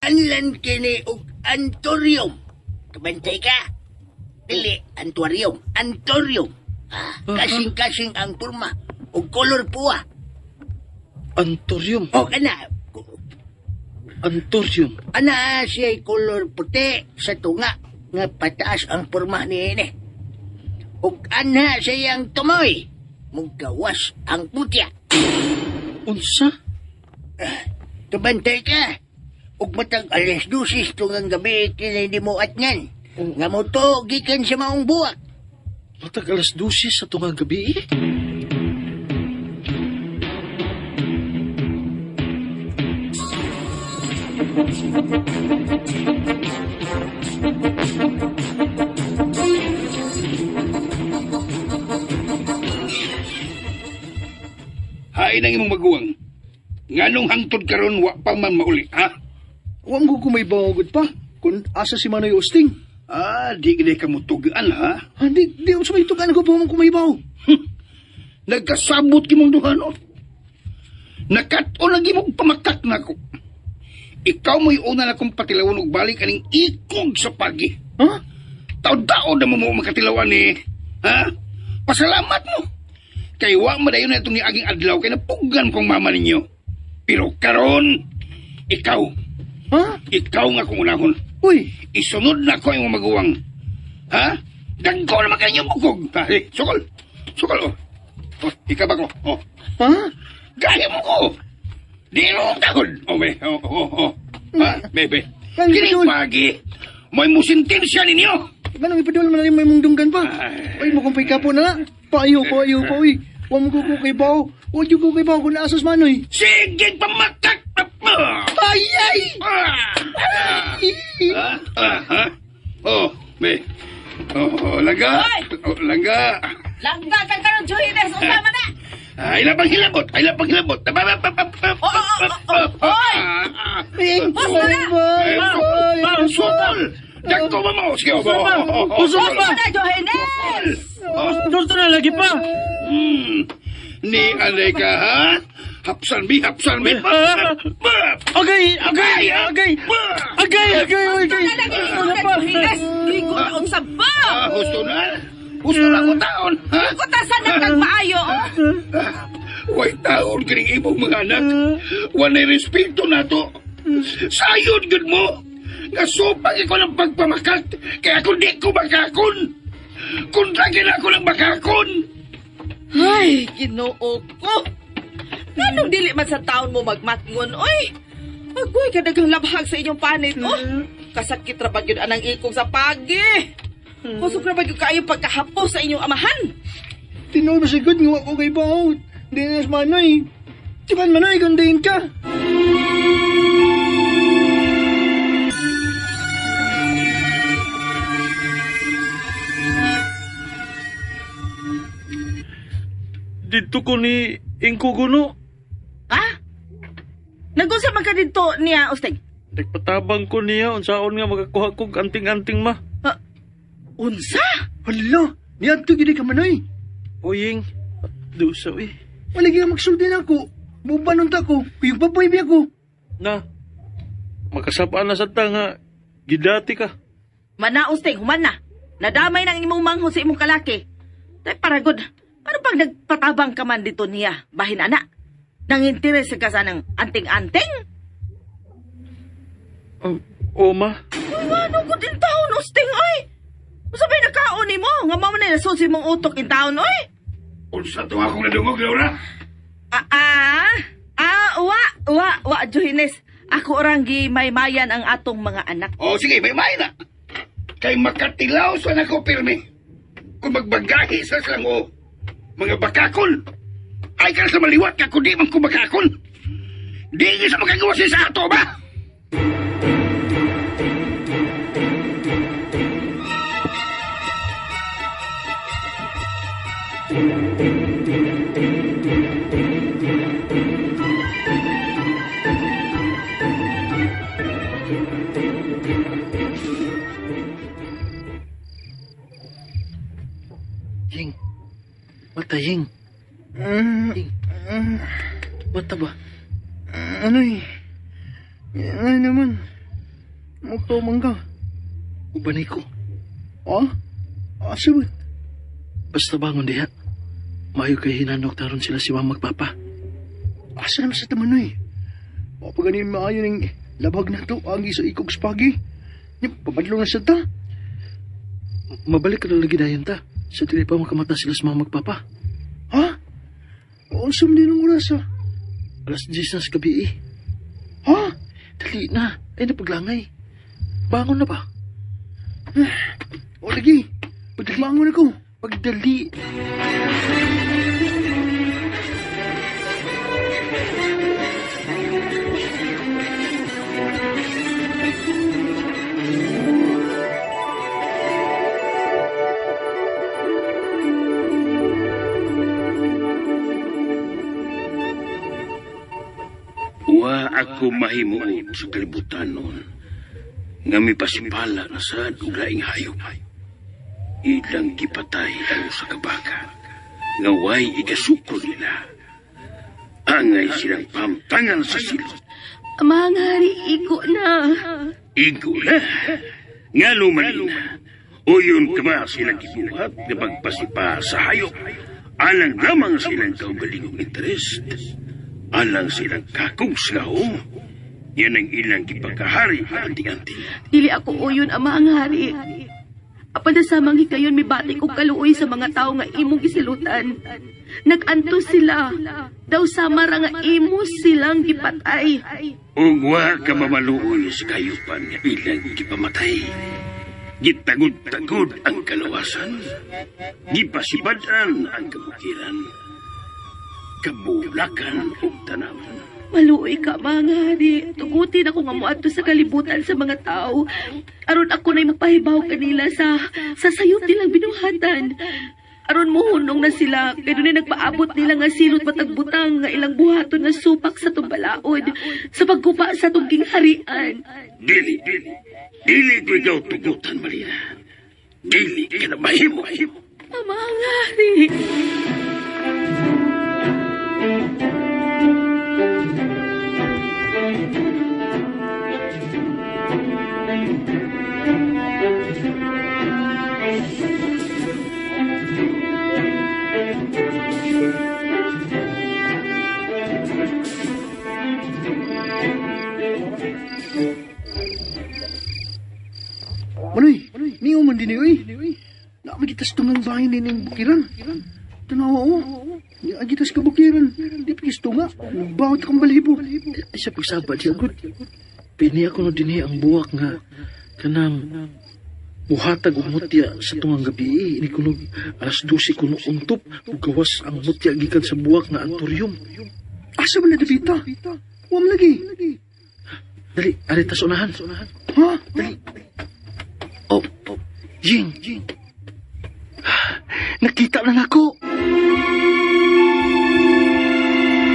Kinahanglan kini og antorium. Kabantay ka? Dili, antuarium. Antorium. Kasing-kasing ang porma. O kolor puwa. Antorium. O kana. Antorium. Ana siya'y kolor puti sa tunga. Nga pataas ang porma ni ini. O ana siyang tumoy. Mugawas ang putya. Unsa? Kabantay ka. Ug matag alas 12 tungang gabi kinay di mo at ngan. Nga mo to, gikan sa maong buwak. Matag alas 12 sa tungang gabi eh. Hain ang imong maguwang. Nganong hangtod karon wa pa man mauli, ha? Huwag mo kung may bawagod pa. Kung asa si Manoy Osting. Di gini ka mo tugaan, ha? Di ako sa may tugan ko pa mong kumaybaw. Nagkasabot kimong duha, no? Nakato na gimong pamakak na ko. Ikaw mo'y una na kong patilawan og balik aning ikog sa pagi. Ha? Taon-taon na mo makatilawan eh. Ha? Pasalamat mo. Kay wa madayon na itong ni aging adlaw kay napugan kong mama ninyo. Pero karon, ikaw. Ha? Ikaw nga kong unahon. Uy! Isunod na ko yung maguwang. Ha? Dagko naman kayo bukog. Ha? Sukol. Sukol, oh. Oh, ikaba ko. Oh. Ha? Gaya mo ko. Di mo takod. Oh, be. Oh. Ha? Bebe. Ang Kini idol. pagi. Mo'y musintensya ninyo. Manong ipadul man may mong dunggan pa. Uy, mo kung kapo na nga. Paayo, uy. Huwag mo ko kaybaw. Huwag yung ko kaybaw kung naasas Manoy. Sige, pamakak na pa. Ay! Ha? Oh, be. Oh, laga. Hoy! Oh, laga. Langga ka ka ng Juhines! Usama na! Ay, lapang hilabot. Hoy! Bus na na! Sukol! Dagko ba mo? Sige, Bus na, Juhines! Gusto na lagi pa. Ni alay ka, ha? Hapsan, bi. Agay! Juhines! Ligo na ang saba! Gusto na ko taon, ha? Kutasan na nagmaayo, oh! Huwag taon kining imong mga anak. Wanay respeto na to. Sayod gud mo. Nasupag ako ng pagpamakat. Kaya kung di ko makakon. Kung lagi na ako ng makakon. Ay, ginoo ko! Anong dili man sa taon mo magmatngon, oy? Agoy ka dagang labhag sa inyong panit, oh! Kasakit ra ba yun anang ikong sa pagi? Kusog ra ba yun kayo pagkahapos sa inyong amahan? Tinoy ba sigod nga ako kaybaw? Di na sa Manoy. Timan Manoy, gandahin ka. Dito ko ni Ingko Guno. Ha? Nag-usap man ka dito niya, Usteng? Nagpatabang ko niya, unsaon nga magakuha kong anting-anting ma. Unsa? Hala, niyan to gini ka Manoy. Uying, dusa eh. Wala kaya magsulti na ako. Bubanong ta ko, yung baboy biya ko. Na, makasapaan na sa nga, gidati ka. Mana, Usteng, human na. Nadamay ng imong manghon sa imong kalaki. Tay paragod, ano pag nagpatabang ka man dito niya, bahin ana? Nang interes ka sa ng anting-anting? Oma? Ano ko din taon, Usteng, ay? Masabay na kaon ni mo, nga mama na nasusi mong utok in taon, oy? Unsa to akong nadungog, Laura? Wa, Juhines. Ako orang gimaymayan ang atong mga anak. O sige, may na. Kay makatilaw sa nako pirmi. Kung magbagahi sa slango, mga bakakon. Ay ka sa maliwat ka kung di man ko bakakon. Di ka sa magagawa siya sa ato ba? Ying, mata Ying. Ying, mata ba? Ano eh? Ano naman? Magtumang ka. Ubanay ko. Ah? Asa ba? Basta bangon diha. Mayo kay hinanok taron sila si Mama magpapa. Asa naman sa tamanoy? O pag ganin maayo ng labag na to, agi sa ikog spagi. Papadlo na sa ta. Mabalik ka na lagi dayan ta. Sa tili pa makamata sila sa Mama magpapa. Ha? Unsam din ang oras ha? Alas 10 na sa gabi eh. Ha? Dali na. Ay napaglangay. Bangon na ba? O lagi. Pagdabangon ako. Pagdali. Wa ako mahimuot sa kalibutan noon. Nga may pasipala na sa duglaing hayop. Ilang gipatay ang sa kabaka. Nga way igasuko nila. Angay silang pamtangan sa silot. Amang hari, iko na. Igo na. Nga lumalina. Uyon ka ba silang gibuhat na pagpasipa sa hayop? Alang lamang silang kaugalingong interes. Alang silang kakungsgaw. Yan ang ilang gipagkahari na anting-anting. Dili ako uyon, amang hari. Apan na samang hikayon, may bati kong kaluoy sa mga tao nga imong gisilutan. Naganto sila. Daw samara nga imo silang gipatay. Ug wa ka mamaluoy sa kayupan nga ilang gipamatay. Gitagod-tagod ang kalawasan. Gipasibadan ang kabukiran. Kabulakan ug tanawan. Maluoy ka, mga hari. Tugutin ako nga muadto sa kalibutan sa mga tao. Aron ako na'y magpahibaw kanila sa sayop nilang binuhatan. Aron mohunong na sila, kaya doon nagpaabot nila nga silot matagbutang nga ilang buhaton nga supak sa tumbalaod sa pagkupa sa tungging harian. Dili ko ikaw tugutan, Marina. Dili ka na mahimo. Mga hari. Manoy, niyo man din eh. Nakagitas tungang bahay din ng bukiran. Tanawa o. Agitas ka bukiran. Di pisto nga. Bawat kang balibo. Sa pagsabad siya, good. Pini ako no din ang buwak nga. Kanang buhatag og mutya sa tungang gabi. Ini kuno alas 12 kuno untop. Ug gawas ang mutya gikan sa buwak nga antorium. Asa man na debita? Wam lagi. Dali, arita sa unahan. Ha? Dali. Oh, Jing. Nakita na nako.